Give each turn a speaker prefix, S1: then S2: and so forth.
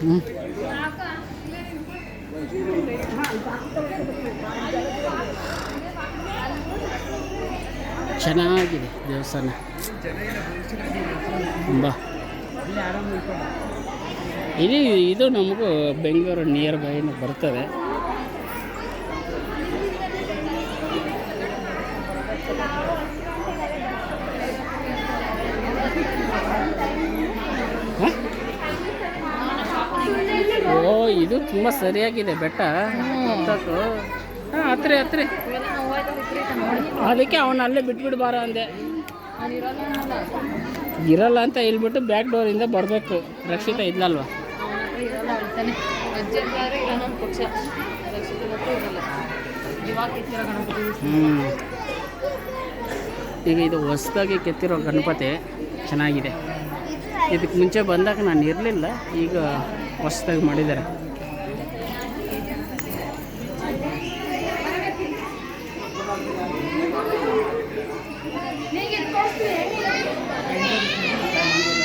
S1: ಹ್ಞೂ ಚೆನ್ನಾಗಿದೆ ದೇವಸ್ಥಾನ ತುಂಬ. ಇದು ನಮಗೂ ಬೆಂಗಳೂರು ನಿಯರ್ ಬೈನು ಬರ್ತದೆ. ಓ ಇದು ತುಂಬ ಸರಿಯಾಗಿದೆ ಬೆಟ್ಟ ಹತ್ತಕ್ಕೂ. ಹಾಂ ಹತ್ರಿ ಅದಕ್ಕೆ ಅವನು ಅಲ್ಲೇ ಬಿಟ್ಬಿಡ್ಬಾರ ಅಂದೆ. ಇರಲ್ಲ ಅಂತ ಹೇಳ್ಬಿಟ್ಟು ಬ್ಯಾಕ್ ಡೋರಿಂದ ಬರಬೇಕು. ರಕ್ಷಿತಾ ಇದ್ಲಲ್ವ. ಈಗ ಇದು ಹೊಸದಾಗಿ ಕೆತ್ತಿರೋ ಗಣಪತಿ ಚೆನ್ನಾಗಿದೆ. ಇದಕ್ಕೆ ಮುಂಚೆ ಬಂದಾಗ ನಾನು ಇರಲಿಲ್ಲ, ಈಗ ಹೊಸದಾಗಿ ಮಾಡಿದ್ದಾರೆ.